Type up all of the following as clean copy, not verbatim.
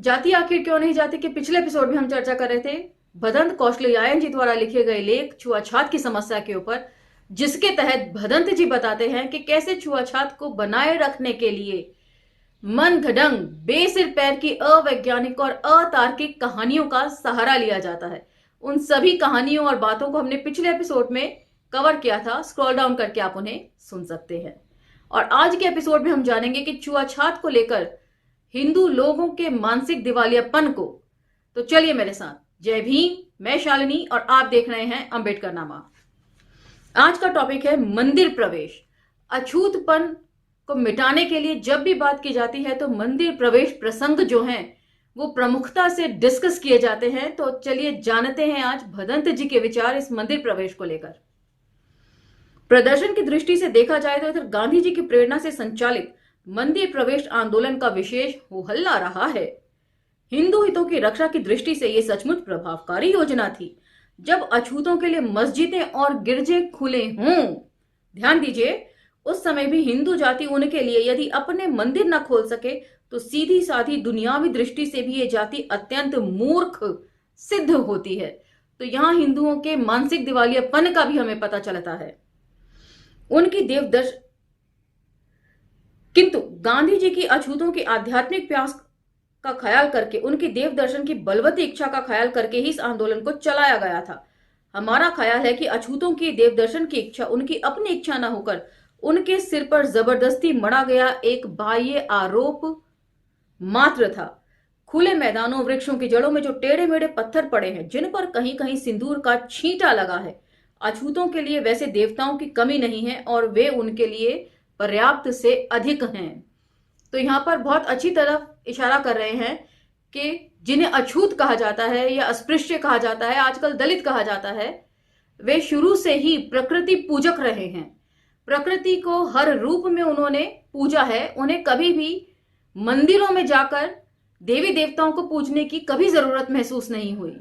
जाति आखिर क्यों नहीं जाती के पिछले एपिसोड में हम चर्चा कर रहे थे भदंत कौशलयायन जी द्वारा लिखे गए लेख छुआछात की समस्या के ऊपर, जिसके तहत भदंत जी बताते हैं कि कैसे छुआछात को बनाए रखने के लिए मन घड़ंग बेसिर पैर की अवैज्ञानिक और अतार्किक कहानियों का सहारा लिया जाता है। उन सभी कहानियों और बातों को हमने पिछले एपिसोड में कवर किया था, स्क्रॉल डाउन करके आप उन्हें सुन सकते हैं। और आज के एपिसोड में हम जानेंगे कि छुआछात को लेकर हिंदू लोगों के मानसिक दिवालियापन को। तो चलिए मेरे साथ। जय भीम, मैं शालिनी और आप देख रहे हैं अंबेडकर नामा। आज का टॉपिक है मंदिर प्रवेश। अछूतपन को मिटाने के लिए जब भी बात की जाती है तो मंदिर प्रवेश प्रसंग जो हैं वो प्रमुखता से डिस्कस किए जाते हैं। तो चलिए जानते हैं आज भदंत जी के विचार इस मंदिर प्रवेश को लेकर। प्रदर्शन की दृष्टि से देखा जाए तो इधर गांधी जी की प्रेरणा से संचालित मंदिर प्रवेश आंदोलन का विशेष हो हल्ला रहा है। हिंदू हितों की रक्षा की दृष्टि से यह सचमुच प्रभावकारी योजना थी। जब अछूतों के लिए मस्जिदें और गिरजे खुले हों, ध्यान दीजिए, उस समय भी हिंदू जाति उनके लिए यदि अपने मंदिर न खोल सके तो सीधी साधी दुनियावी दृष्टि से भी ये जाति अत्यंत मूर्ख सिद्ध होती है। तो यहां हिंदुओं के मानसिक दिवालियापन का भी हमें पता चलता है। उनकी देवदर्श किंतु गांधी जी की अछूतों के आध्यात्मिक प्यास का ख्याल करके, उनकी देव दर्शन की बलवती इच्छा का ख्याल करके ही इस आंदोलन को चलाया गया था। हमारा ख्याल है कि अछूतों की देव दर्शन की इच्छा उनकी अपनी इच्छा न होकर उनके सिर पर जबरदस्ती मढ़ा गया एक बाह्य आरोप मात्र था। खुले मैदानों, वृक्षों की जड़ों में जो टेढ़े मेढ़े पत्थर पड़े हैं, जिन पर कहीं कहीं सिंदूर का छींटा लगा है, अछूतों के लिए वैसे देवताओं की कमी नहीं है और वे उनके लिए पर्याप्त से अधिक हैं। तो यहां पर बहुत अच्छी तरफ इशारा कर रहे हैं कि जिन्हें अछूत कहा जाता है या अस्पृश्य कहा जाता है, आजकल दलित कहा जाता है, वे शुरू से ही प्रकृति पूजक रहे हैं। प्रकृति को हर रूप में उन्होंने पूजा है। उन्हें कभी भी मंदिरों में जाकर देवी देवताओं को पूजने की कभी जरूरत महसूस नहीं हुई।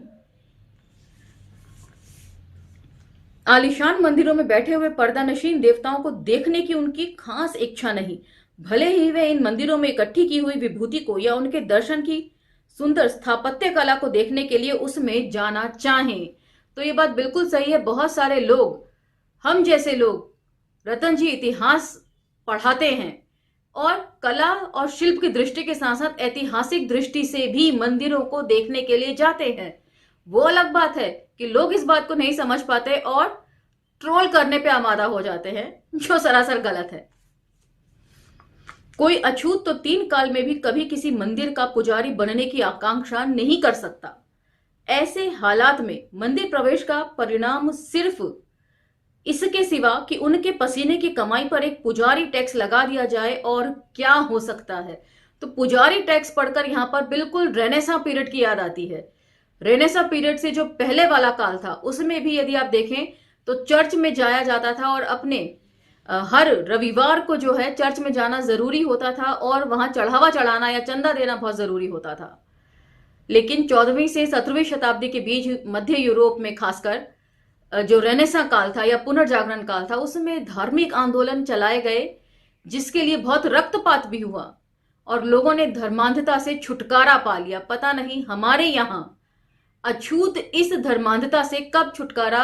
आलीशान मंदिरों में बैठे हुए पर्दानशीन देवताओं को देखने की उनकी खास इच्छा नहीं। भले ही वे इन मंदिरों में इकट्ठी की हुई विभूति को या उनके दर्शन की सुंदर स्थापत्य कला को देखने के लिए उसमें जाना चाहें। तो ये बात बिल्कुल सही है। बहुत सारे लोग, हम जैसे लोग, रतन जी इतिहास पढ़ाते हैं और कला और शिल्प की दृष्टि के साथ साथ ऐतिहासिक दृष्टि से भी मंदिरों को देखने के लिए जाते हैं। वो अलग बात है कि लोग इस बात को नहीं समझ पाते और ट्रोल करने पे आमादा हो जाते हैं, जो सरासर गलत है। कोई अछूत तो 3 काल में भी कभी किसी मंदिर का पुजारी बनने की आकांक्षा नहीं कर सकता। ऐसे हालात में मंदिर प्रवेश का परिणाम सिर्फ इसके सिवा कि उनके पसीने की कमाई पर एक पुजारी टैक्स लगा दिया जाए और क्या हो सकता है। तो पुजारी टैक्स पढ़कर यहां पर बिल्कुल रेनेसां पीरियड की याद आती है। रेनेसां पीरियड से जो पहले वाला काल था उसमें भी यदि आप देखें तो चर्च में जाया जाता था और अपने हर रविवार को जो है चर्च में जाना जरूरी होता था और वहां चढ़ावा चढ़ाना या चंदा देना बहुत जरूरी होता था। लेकिन 14वीं से 17वीं शताब्दी के बीच मध्य यूरोप में खासकर जो रेनेसां काल था या पुनर्जागरण काल था, उसमें धार्मिक आंदोलन चलाए गए जिसके लिए बहुत रक्तपात भी हुआ और लोगों ने धर्मांधता से छुटकारा पा लिया। पता नहीं हमारे यहां अछूत इस धर्मांधता से कब छुटकारा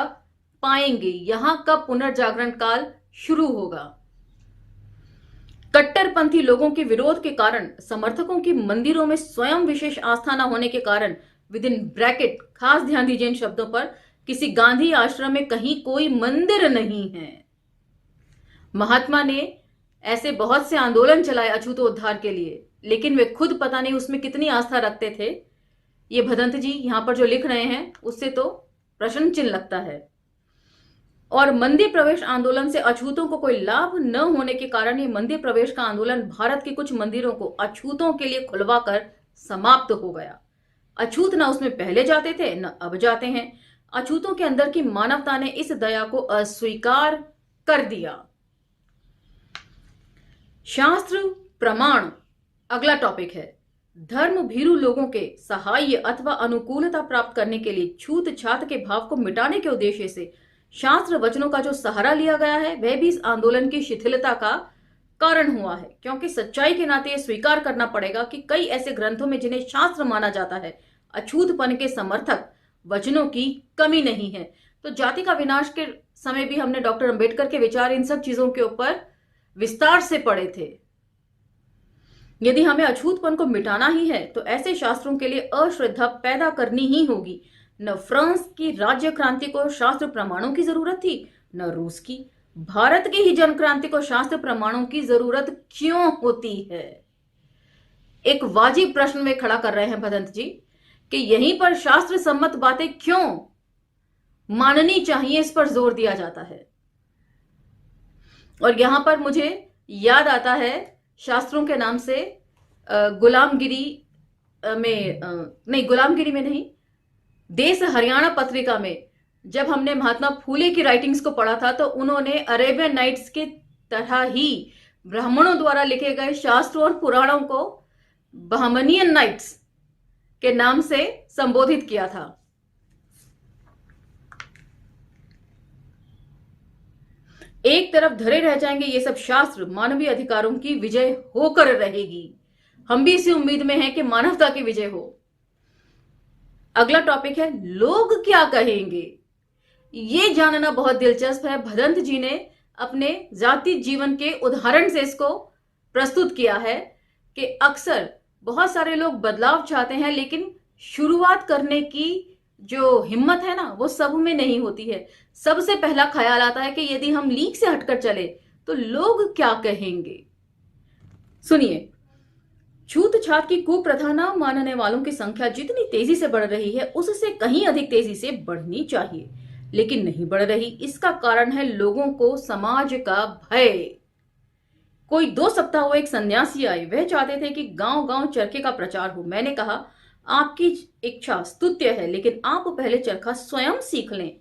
पाएंगे, यहां कब पुनर्जागरण काल शुरू होगा। कट्टरपंथी लोगों के विरोध के कारण, समर्थकों की मंदिरों में स्वयं विशेष आस्था न होने के कारण, विद इन ब्रैकेट, खास ध्यान दीजिए इन शब्दों पर, किसी गांधी आश्रम में कहीं कोई मंदिर नहीं है। महात्मा ने ऐसे बहुत से आंदोलन चलाए अछूतोद्धार के लिए, लेकिन वे खुद पता नहीं उसमें कितनी आस्था रखते थे। ये भदंत जी यहां पर जो लिख रहे हैं उससे तो प्रश्न चिन्ह लगता है। और मंदिर प्रवेश आंदोलन से अछूतों को कोई लाभ न होने के कारण ये मंदिर प्रवेश का आंदोलन भारत के कुछ मंदिरों को अछूतों के लिए खुलवाकर समाप्त हो गया। अछूत ना उसमें पहले जाते थे न अब जाते हैं। अछूतों के अंदर की मानवता ने इस दया को अस्वीकार कर दिया। शास्त्र प्रमाण अगला टॉपिक है। धर्म भीरू लोगों के सहाय अथवा अनुकूलता प्राप्त करने के लिए छूत छात के भाव को मिटाने के उद्देश्य से शास्त्र वचनों का जो सहारा लिया गया है वह भी इस आंदोलन की शिथिलता का कारण हुआ है, क्योंकि सच्चाई के नाते यह स्वीकार करना पड़ेगा कि कई ऐसे ग्रंथों में जिन्हें शास्त्र माना जाता है, अछूतपन के समर्थक वचनों की कमी नहीं है। तो जाति का विनाश के समय भी हमने डॉक्टर अंबेडकर के विचार इन सब चीजों के ऊपर विस्तार से पढ़े थे। यदि हमें अछूतपन को मिटाना ही है तो ऐसे शास्त्रों के लिए अश्रद्धा पैदा करनी ही होगी। न फ्रांस की राज्य क्रांति को शास्त्र प्रमाणों की जरूरत थी, न रूस की। भारत की ही जन क्रांति को शास्त्र प्रमाणों की जरूरत क्यों होती है? एक वाजिब प्रश्न वे खड़ा कर रहे हैं भदंत जी कि यहीं पर शास्त्र सम्मत बातें क्यों माननी चाहिए, इस पर जोर दिया जाता है। और यहां पर मुझे याद आता है शास्त्रों के नाम से गुलामगिरी में नहीं, गुलामगिरी में नहीं, देश हरियाणा पत्रिका में जब हमने महात्मा फूले की राइटिंग्स को पढ़ा था तो उन्होंने अरेबियन नाइट्स के तरह ही ब्राह्मणों द्वारा लिखे गए शास्त्रों और पुराणों को बहमनियन नाइट्स के नाम से संबोधित किया था। एक तरफ धरे रह जाएंगे ये सब शास्त्र, मानवीय अधिकारों की विजय होकर रहेगी। हम भी इसी उम्मीद में हैं कि मानवता की विजय हो। अगला टॉपिक है लोग क्या कहेंगे। ये जानना बहुत दिलचस्प है। भदंत जी ने अपने जाति जीवन के उदाहरण से इसको प्रस्तुत किया है कि अक्सर बहुत सारे लोग बदलाव चाहते हैं, लेकिन शुरुआत करने की जो हिम्मत है ना वो सब में नहीं होती है। सबसे पहला ख्याल आता है कि यदि हम लीक से हटकर चले तो लोग क्या कहेंगे। सुनिए, छूत छात की कुप्रथा न मानने वालों की संख्या जितनी तेजी से बढ़ रही है उससे कहीं अधिक तेजी से बढ़नी चाहिए, लेकिन नहीं बढ़ रही। इसका कारण है लोगों को समाज का भय। कोई 2 सप्ताह हुए एक सन्यासी आए, वह चाहते थे कि गांव गांव चरखे का प्रचार हो। मैंने कहा आपकी इच्छा स्तुत्य है, लेकिन आप पहले चरखा स्वयं सीख लें।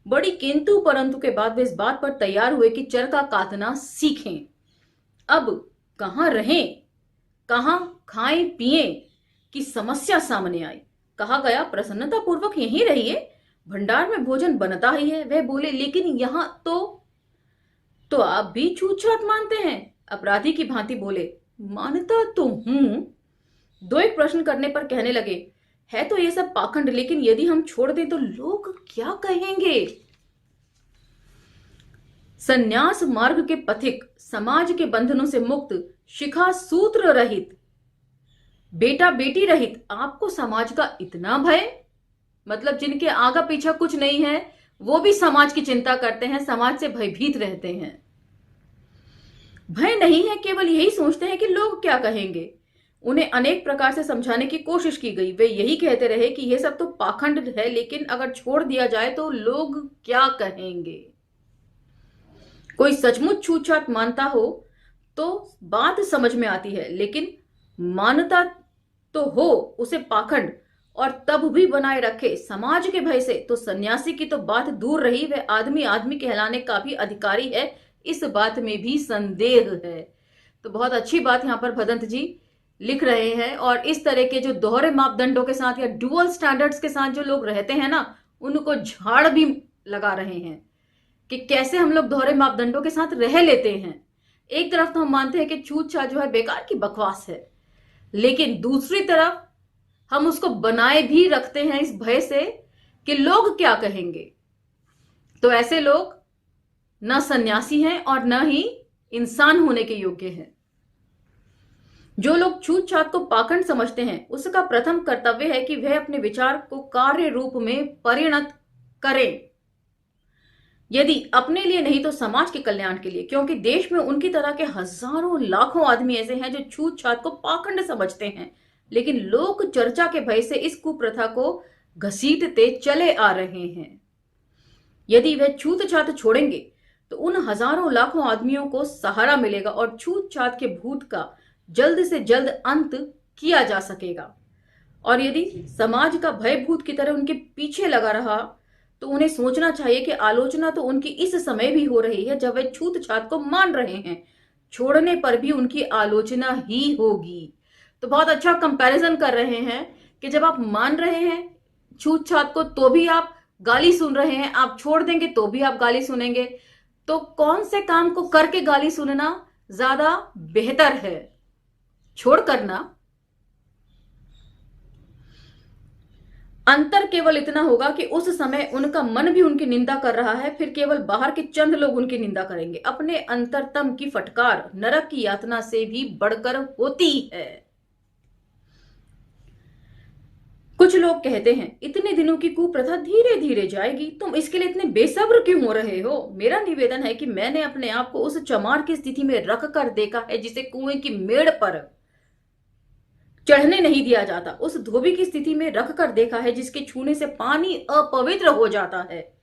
बड़ी किंतु परंतु के बाद वे इस बात पर तैयार हुए कि चरखा काटना सीखें। अब कहां रहें, कहां खाएं पिएं की समस्या सामने आई। कहा गया प्रसन्नता पूर्वक यहीं रहिए, भंडार में भोजन बनता ही है। वह बोले लेकिन यहां तो आप भी छूत छात मानते हैं? अपराधी की भांति बोले, मानता तो हूं। 2 एक प्रश्न करने पर कहने लगे, है तो ये सब पाखंड, लेकिन यदि हम छोड़ दें तो लोग क्या कहेंगे? संन्यास मार्ग के पथिक, समाज के बंधनों से मुक्त, शिखा सूत्र रहित, बेटा बेटी रहित, आपको समाज का इतना भय? मतलब जिनके आगा पीछा कुछ नहीं है वो भी समाज की चिंता करते हैं, समाज से भयभीत रहते हैं। भय नहीं है, केवल यही सोचते हैं कि लोग क्या कहेंगे। उन्हें अनेक प्रकार से समझाने की कोशिश की गई। वे यही कहते रहे कि यह सब तो पाखंड है, लेकिन अगर छोड़ दिया जाए तो लोग क्या कहेंगे। कोई सचमुच छूत छात मानता हो तो बात समझ में आती है, लेकिन मानता तो हो उसे पाखंड और तब भी बनाए रखे समाज के भय से, तो सन्यासी की तो बात दूर रही, वह आदमी आदमी कहलाने का भी अधिकारी है, इस बात में भी संदेह है। तो बहुत अच्छी बात यहां पर भदंत जी लिख रहे हैं। और इस तरह के जो दोहरे मापदंडों के साथ या डुअल स्टैंडर्ड्स के साथ जो लोग रहते हैं ना, उनको झाड़ भी लगा रहे हैं कि कैसे हम लोग दोहरे मापदंडों के साथ रह लेते हैं। एक तरफ तो हम मानते हैं कि छूत छात जो है बेकार की बकवास है, लेकिन दूसरी तरफ हम उसको बनाए भी रखते हैं इस भय से कि लोग क्या कहेंगे। तो ऐसे लोग न सन्यासी हैं और न ही इंसान होने के योग्य हैं। जो लोग छूत छात को पाखंड समझते हैं उसका प्रथम कर्तव्य है कि वह अपने विचार को कार्य रूप में परिणत करें, यदि अपने लिए नहीं तो समाज के कल्याण के लिए। क्योंकि देश में उनकी तरह के हजारों लाखों आदमी ऐसे हैं जो छूत छात को पाखंड समझते हैं, लेकिन लोक चर्चा के भय से इस कुप्रथा को घसीटते चले आ रहे हैं। यदि वे छूत छात छोड़ेंगे तो उन हजारों लाखों आदमियों को सहारा मिलेगा और छूत छात के भूत का जल्द से जल्द अंत किया जा सकेगा। और यदि समाज का भय भूत की तरह उनके पीछे लगा रहा तो उन्हें सोचना चाहिए कि आलोचना तो उनकी इस समय भी हो रही है जब वे छूत छात को मान रहे हैं, छोड़ने पर भी उनकी आलोचना ही होगी। तो बहुत अच्छा कंपैरिजन कर रहे हैं कि जब आप मान रहे हैं छूत छात को तो भी आप गाली सुन रहे हैं, आप छोड़ देंगे तो भी आप गाली सुनेंगे। तो कौन से काम को करके गाली सुनना ज्यादा बेहतर है। छोड़कर ना, अंतर केवल इतना होगा कि उस समय उनका मन भी उनकी निंदा कर रहा है, फिर केवल बाहर के चंद लोग उनकी निंदा करेंगे। अपने अंतरतम की फटकार नरक की यातना से भी बढ़कर होती है। कुछ लोग कहते हैं इतने दिनों की कुप्रथा धीरे धीरे जाएगी, तुम इसके लिए इतने बेसब्र क्यों हो रहे हो? मेरा निवेदन है कि मैंने अपने आप को उस चमार की स्थिति में रख कर देखा है जिसे कुएं की मेड़ पर चढ़ने नहीं दिया जाता, उस धोबी की स्थिति में रख कर देखा है जिसके छूने से पानी अपवित्र हो जाता है,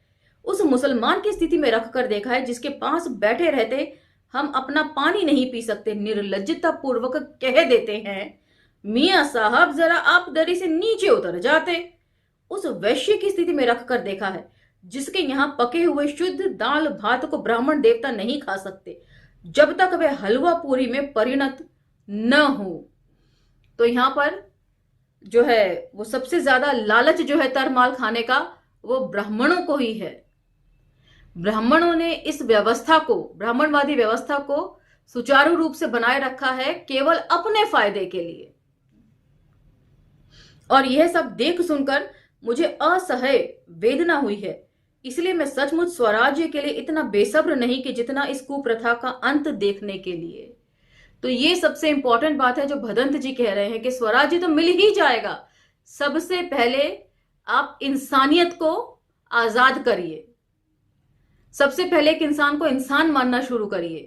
उस मुसलमान की स्थिति में रख कर देखा है जिसके पास बैठे रहते हम अपना पानी नहीं पी सकते, निर्लज्जता पूर्वक कह देते हैं मियां साहब जरा आप दरी से नीचे उतर जाते। उस वैश्य की स्थिति में रख कर देखा है जिसके यहां पके हुए शुद्ध दाल भात को ब्राह्मण देवता नहीं खा सकते जब तक वह हलवा पूरी में परिणत न हो। तो यहां पर जो है वो सबसे ज्यादा लालच जो है तरमाल खाने का, वो ब्राह्मणों को ही है। ब्राह्मणों ने इस व्यवस्था को, ब्राह्मणवादी व्यवस्था को सुचारू रूप से बनाए रखा है केवल अपने फायदे के लिए। और यह सब देख सुनकर मुझे असह्य वेदना हुई है, इसलिए मैं सचमुच स्वराज्य के लिए इतना बेसब्र नहीं कि जितना इस कुप्रथा का अंत देखने के लिए। तो ये सबसे इंपॉर्टेंट बात है जो भदंत जी कह रहे हैं कि स्वराज्य तो मिल ही जाएगा, सबसे पहले आप इंसानियत को आजाद करिए, सबसे पहले एक इंसान को इंसान मानना शुरू करिए।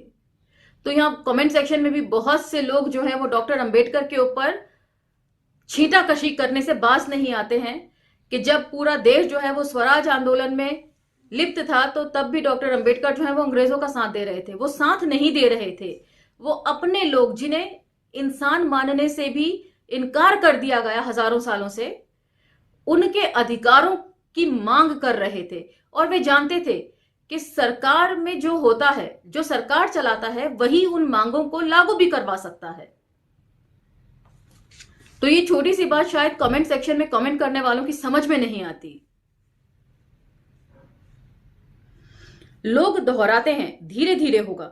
तो यहां कमेंट सेक्शन में भी बहुत से लोग जो है वो डॉक्टर अंबेडकर के ऊपर छींटाकशी करने से बाज नहीं आते हैं कि जब पूरा देश जो है वो स्वराज आंदोलन में लिप्त था तो तब भी डॉक्टर अंबेडकर जो है वो अंग्रेजों का साथ दे रहे थे। वो साथ नहीं दे रहे थे, वो अपने लोग जिन्हें इंसान मानने से भी इनकार कर दिया गया हजारों सालों से, उनके अधिकारों की मांग कर रहे थे। और वे जानते थे कि सरकार में जो होता है, जो सरकार चलाता है, वही उन मांगों को लागू भी करवा सकता है। तो ये छोटी सी बात शायद कमेंट सेक्शन में कमेंट करने वालों की समझ में नहीं आती। लोग दोहराते हैं धीरे धीरे होगा।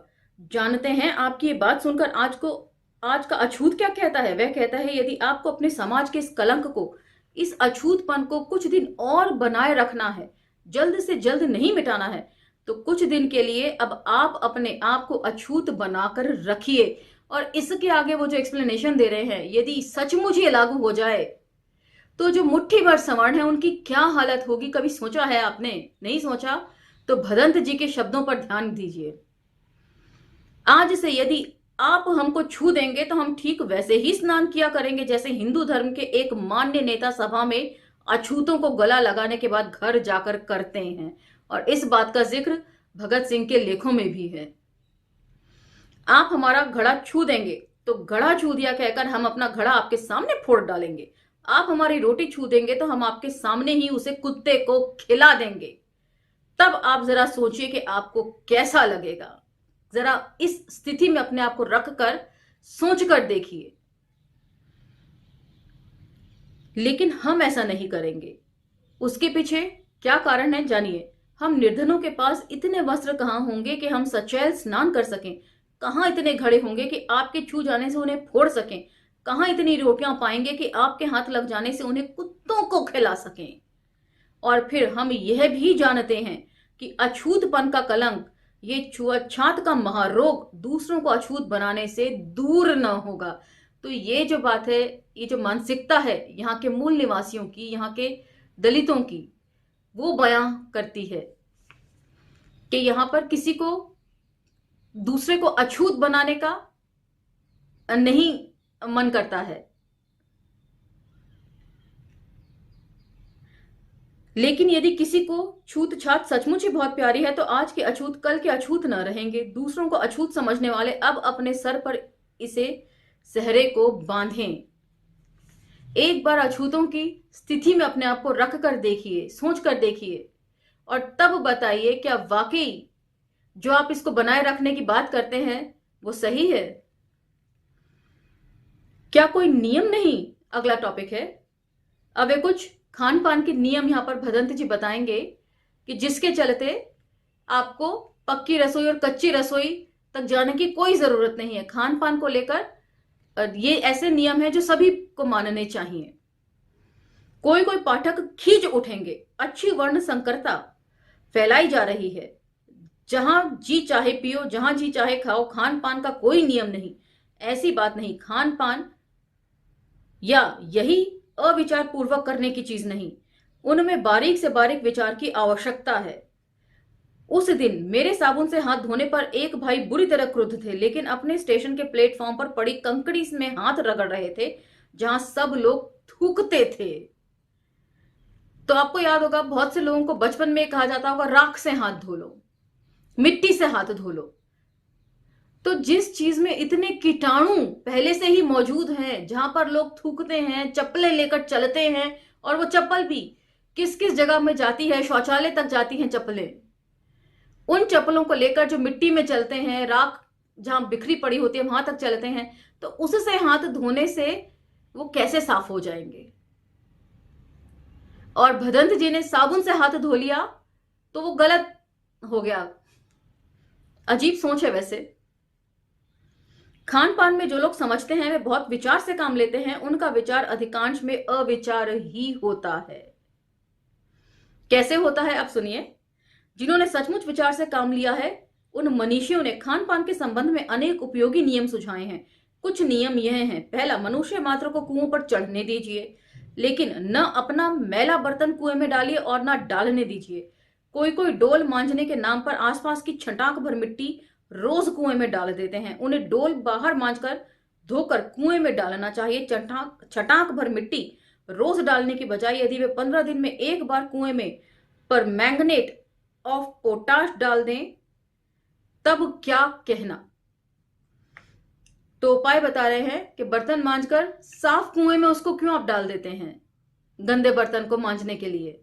जानते हैं आपकी ये बात सुनकर आज का अछूत क्या कहता है? वह कहता है यदि आपको अपने समाज के इस कलंक को, इस अछूतपन को कुछ दिन और बनाए रखना है, जल्द से जल्द नहीं मिटाना है, तो कुछ दिन के लिए अब आप अपने आप को अछूत बनाकर रखिए। और इसके आगे वो जो एक्सप्लेनेशन दे रहे हैं, यदि सचमुच ये लागू हो जाए तो जो मुट्ठी भर सवर्ण है उनकी क्या हालत होगी, कभी सोचा है आपने? नहीं सोचा? तो भदंत जी के शब्दों पर ध्यान दीजिए। आज से यदि आप हमको छू देंगे तो हम ठीक वैसे ही स्नान किया करेंगे जैसे हिंदू धर्म के एक मान्य नेता सभा में अछूतों को गला लगाने के बाद घर जाकर करते हैं। और इस बात का जिक्र भगत सिंह के लेखों में भी है। आप हमारा घड़ा छू देंगे तो घड़ा छू दिया कहकर हम अपना घड़ा आपके सामने फोड़ डालेंगे। आप हमारी रोटी छू देंगे तो हम आपके सामने ही उसे कुत्ते को खिला देंगे। तब आप जरा सोचिए कि आपको कैसा लगेगा। जरा इस स्थिति में अपने आप को रखकर सोच कर देखिए। लेकिन हम ऐसा नहीं करेंगे। उसके पीछे क्या कारण है जानिए। हम निर्धनों के पास इतने वस्त्र कहां होंगे कि हम सचैल स्नान कर सकें? कहां इतने घड़े होंगे कि आपके छू जाने से उन्हें फोड़ सकें? कहां इतनी रोटियां पाएंगे कि आपके हाथ लग जाने से उन्हें कुत्तों को खिला सकें? और फिर हम यह भी जानते हैं कि अछूतपन का कलंक, ये छुआछात का महारोग दूसरों को अछूत बनाने से दूर न होगा। तो ये जो बात है, ये जो मानसिकता है यहाँ के मूल निवासियों की, यहाँ के दलितों की, वो बयां करती है कि यहाँ पर किसी को दूसरे को अछूत बनाने का नहीं मन करता है। लेकिन यदि किसी को छूत छात सचमुच ही बहुत प्यारी है तो आज के अछूत कल के अछूत न रहेंगे। दूसरों को अछूत समझने वाले अब अपने सर पर इसे सहरे को बांधें। एक बार अछूतों की स्थिति में अपने आप को रख कर देखिए, सोच कर देखिए, और तब बताइए क्या वाकई जो आप इसको बनाए रखने की बात करते हैं वो सही है? क्या कोई नियम नहीं? अगला टॉपिक है। अब वे कुछ खान पान के नियम यहां पर भदंत जी बताएंगे कि जिसके चलते आपको पक्की रसोई और कच्ची रसोई तक जाने की कोई जरूरत नहीं है। खान पान को लेकर ये ऐसे नियम है जो सभी को मानने चाहिए। कोई कोई पाठक खींच उठेंगे, अच्छी वर्ण संकरता फैलाई जा रही है, जहां जी चाहे पियो, जहां जी चाहे खाओ, खान पान का कोई नियम नहीं। ऐसी बात नहीं। खान पान या यही अविचार पूर्वक करने की चीज नहीं, उनमें बारीक से बारीक विचार की आवश्यकता है। उस दिन मेरे साबुन से हाथ धोने पर एक भाई बुरी तरह क्रुद्ध थे, लेकिन अपने स्टेशन के प्लेटफॉर्म पर पड़ी कंकड़ी में हाथ रगड़ रहे थे जहां सब लोग थूकते थे। तो आपको याद होगा, बहुत से लोगों को बचपन में कहा जाता होगा राख से हाथ धो लो, मिट्टी से हाथ धो लो। तो जिस चीज में इतने कीटाणु पहले से ही मौजूद हैं, जहां पर लोग थूकते हैं, चप्पलें लेकर चलते हैं, और वो चप्पल भी किस किस जगह में जाती है, शौचालय तक जाती हैं चप्पलें। उन चप्पलों को लेकर जो मिट्टी में चलते हैं, राख जहां बिखरी पड़ी होती है वहां तक चलते हैं, तो उससे हाथ धोने से वो कैसे साफ हो जाएंगे। और भदंत जी ने साबुन से हाथ धो लिया तो वो गलत हो गया। अजीब सोच है वैसे। खान पान में जो लोग समझते हैं वे बहुत विचार से काम लेते हैं, उनका विचार अधिकांश में अविचार ही होता है। कैसे होता है अब सुनिए। जिन्होंने सचमुच विचार से काम लिया है, उन मनीषियों ने खान पान के संबंध में अनेक उपयोगी नियम सुझाए हैं। कुछ नियम यह हैं। पहला, मनुष्य मात्र को कुओं पर चढ़ने दीजिए, लेकिन न अपना मैला बर्तन कुएं में डालिए और न डालने दीजिए। कोई कोई डोल मांजने के नाम पर आसपास की छटाक भर मिट्टी रोज कुएं में डाल देते हैं। उन्हें डोल बाहर मांजकर धोकर कुएं में डालना चाहिए। छटाक भर मिट्टी रोज डालने की बजाय यदि वे 15 दिन में एक बार कुएं में पर मैंगनेट ऑफ पोटाश डाल दें तब क्या कहना। तो उपाय बता रहे हैं कि बर्तन मांजकर साफ कुएं में उसको क्यों आप डाल देते हैं, गंदे बर्तन को मांजने के लिए।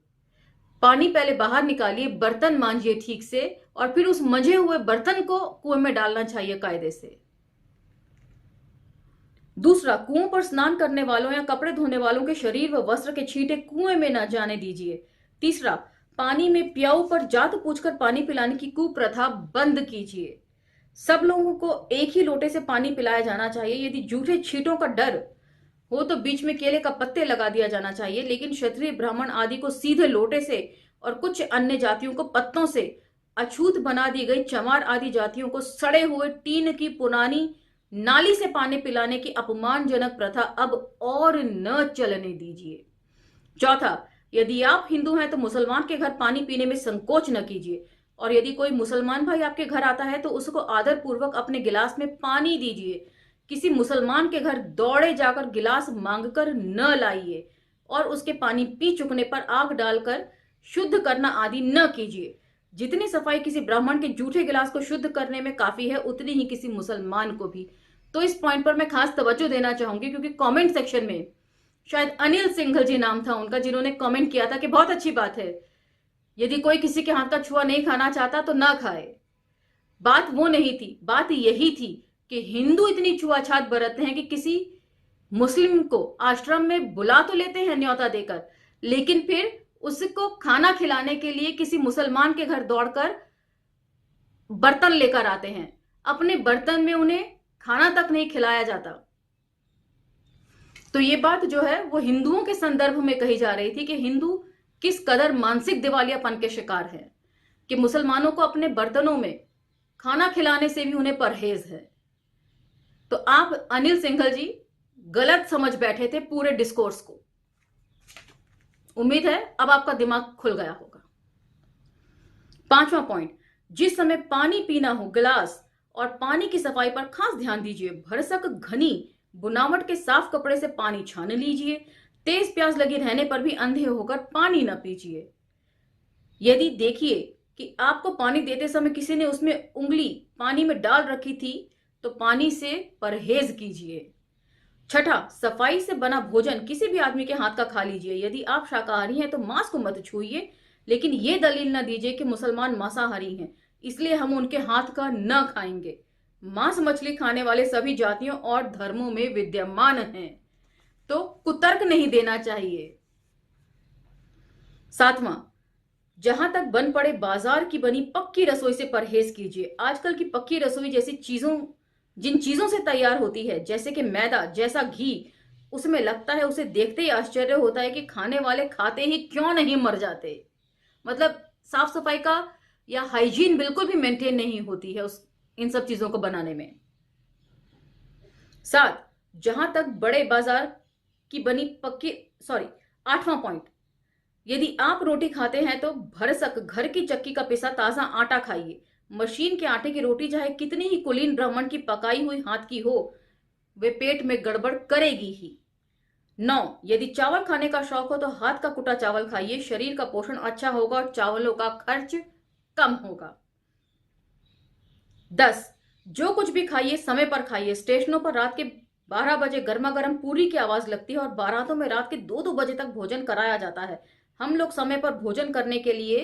पानी पहले बाहर निकालिए, बर्तन मांजिए ठीक से, और फिर उस मंजे हुए बर्तन को कुएं में डालना चाहिए कायदे से। दूसरा, कुओं पर स्नान करने वालों या कपड़े धोने वालों के शरीर व वस्त्र के छींटे कुएं में न जाने दीजिए। तीसरा, पानी में प्याऊ पर जात पूछकर पानी पिलाने की कुप्रथा बंद कीजिए। सब लोगों को एक ही लोटे से पानी पिलाया जाना चाहिए। यदि जूठे छींटों का डर हो तो बीच में केले का पत्ते लगा दिया जाना चाहिए, लेकिन क्षत्रिय ब्राह्मण आदि को सीधे लोटे से और कुछ अन्य जातियों को पत्तों से अछूत बना दी गई चमार आदि जातियों को सड़े हुए टीन की पुरानी नाली से पानी पिलाने की अपमानजनक प्रथा अब और न चलने दीजिए। चौथा, यदि आप हिंदू हैं तो मुसलमान के घर पानी पीने में संकोच न कीजिए, और यदि कोई मुसलमान भाई आपके घर आता है तो उसको आदर पूर्वक अपने गिलास में पानी दीजिए। किसी मुसलमान के घर दौड़े जाकर गिलास मांगकर न लाइए, और उसके पानी पी चुकने पर आग डालकर शुद्ध करना आदि न कीजिए। जितनी सफाई किसी ब्राह्मण के जूठे गिलास को शुद्ध करने में काफी है, उतनी ही किसी मुसलमान को भी। तो इस पॉइंट पर मैं खास तवज्जो देना चाहूंगी, क्योंकि कमेंट सेक्शन में शायद अनिल सिंघल जी नाम था उनका, जिन्होंने कमेंट किया था कि बहुत अच्छी बात है, यदि कोई किसी के हाथ का छुआ नहीं खाना चाहता तो ना खाए। बात वो नहीं थी, बात यही थी कि हिंदू इतनी छुआछात बरतते हैं कि किसी मुस्लिम को आश्रम में बुला तो लेते हैं न्योता देकर, लेकिन फिर उसको खाना खिलाने के लिए किसी मुसलमान के घर दौड़कर बर्तन लेकर आते हैं। अपने बर्तन में उन्हें खाना तक नहीं खिलाया जाता। तो ये बात जो है वो हिंदुओं के संदर्भ में कही जा रही थी कि हिंदू किस कदर मानसिक दिवालियापन के शिकार है, कि मुसलमानों को अपने बर्तनों में खाना खिलाने से भी उन्हें परहेज है। तो आप अनिल सिंघल जी गलत समझ बैठे थे पूरे डिस्कोर्स को। उम्मीद है अब आपका दिमाग खुल गया होगा। पांचवा पॉइंट, जिस समय पानी पीना हो गिलास और पानी की सफाई पर खास ध्यान दीजिए। भरसक घनी बुनावट के साफ कपड़े से पानी छान लीजिए। तेज प्यास लगी रहने पर भी अंधे होकर पानी न पीजिए। यदि देखिए कि आपको पानी देते समय किसी ने उसमें उंगली पानी में डाल रखी थी तो पानी से परहेज कीजिए। छठा, सफाई से बना भोजन किसी भी आदमी के हाथ का खा लीजिए। यदि आप शाकाहारी हैं तो मांस को मत छूइए, लेकिन यह दलील न दीजिए कि मुसलमान मांसाहारी हैं इसलिए हम उनके हाथ का न खाएंगे। मांस मछली खाने वाले सभी जातियों और धर्मों में विद्यमान हैं, तो कुतर्क नहीं देना चाहिए। सातवां, जहां तक बन पड़े बाजार की बनी पक्की रसोई से परहेज कीजिए। आजकल की पक्की रसोई जैसी चीजों, जिन चीजों से तैयार होती है, जैसे कि मैदा, जैसा घी, उसमें लगता है, उसे देखते ही आश्चर्य होता है कि खाने वाले खाते ही क्यों नहीं मर जाते। मतलब साफ सफाई का या हाइजीन बिल्कुल भी मेंटेन नहीं होती है उस इन सब चीजों को बनाने में। 7, जहां तक बड़े बाजार की बनी पक्की, सॉरी, 8वां पॉइंट, यदि आप रोटी खाते हैं तो भरसक घर की चक्की का पिसा ताजा आटा खाइए। मशीन के आटे की रोटी चाहे कितनी ही कुलीन ब्राह्मण की पकाई हुई हाथ की हो, वे पेट में गड़बड़ करेगी ही। 9, यदि चावल खाने का शौक हो तो हाथ का कुटा चावल खाइए। शरीर का पोषण अच्छा होगा और चावलों का खर्च कम होगा। 10, जो कुछ भी खाइए समय पर खाइए। स्टेशनों पर रात के 12 बजे गर्मा गर्म पूरी की आवाज लगती है और बारातों में रात के 2-2 बजे तक भोजन कराया जाता है। हम लोग समय पर भोजन करने के लिए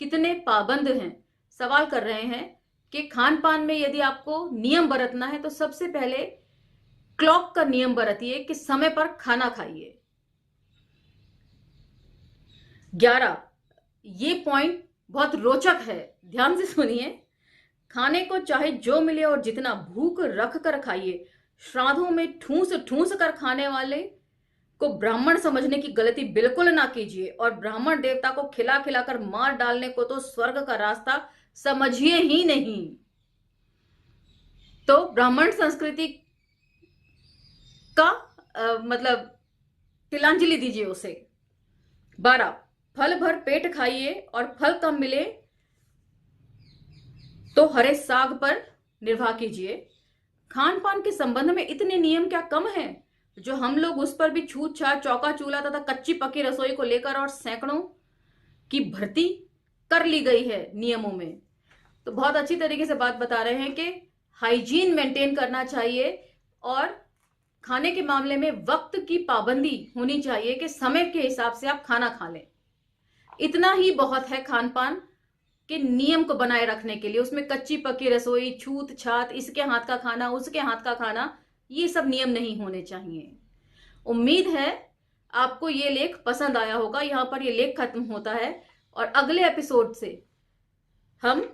कितने पाबंद हैं। सवाल कर रहे हैं कि खान पान में यदि आपको नियम बरतना है तो सबसे पहले क्लॉक का नियम बरतिए कि समय पर खाना खाइए। 11, ये पॉइंट बहुत रोचक है, ध्यान से सुनिए। खाने को चाहे जो मिले और जितना भूख रख कर खाइए। श्राद्धों में ठूस ठूस कर खाने वाले को ब्राह्मण समझने की गलती बिल्कुल ना कीजिए और ब्राह्मण देवता को खिला खिला कर मार डालने को तो स्वर्ग का रास्ता समझिए ही नहीं। तो ब्राह्मण संस्कृति का मतलब तिलांजलि दीजिए उसे। 12, फल भर पेट खाइए और फल कम मिले तो हरे साग पर निर्वाह कीजिए। खान पान के संबंध में इतने नियम क्या कम हैं जो हम लोग उस पर भी छूत छात, चौका चूल्हा तथा कच्ची पक्की रसोई को लेकर और सैकड़ों की भर्ती कर ली गई है नियमों में। तो बहुत अच्छी तरीके से बात बता रहे हैं कि हाइजीन मेंटेन करना चाहिए और खाने के मामले में वक्त की पाबंदी होनी चाहिए कि समय के हिसाब से आप खाना खा लें। इतना ही बहुत है खान पान के नियम को बनाए रखने के लिए। उसमें कच्ची पक्की रसोई, छूत छात, इसके हाथ का खाना, उसके हाथ का खाना, ये सब नियम नहीं होने चाहिए। उम्मीद है आपको ये लेख पसंद आया होगा। यहां पर ये लेख खत्म होता है और अगले एपिसोड से हम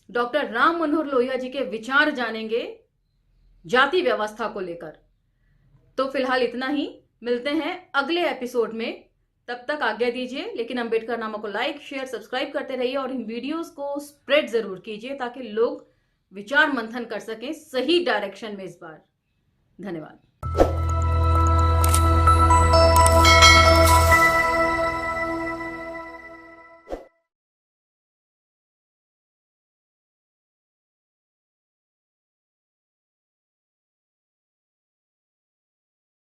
डॉक्टर राम मनोहर लोहिया जी के विचार जानेंगे जाति व्यवस्था को लेकर। तो फिलहाल इतना ही, मिलते हैं अगले एपिसोड में। तब तक आज्ञा दीजिए, लेकिन अंबेडकर नामा को लाइक, शेयर, सब्सक्राइब करते रहिए और इन वीडियोस को स्प्रेड जरूर कीजिए ताकि लोग विचार मंथन कर सकें सही डायरेक्शन में इस बार। धन्यवाद।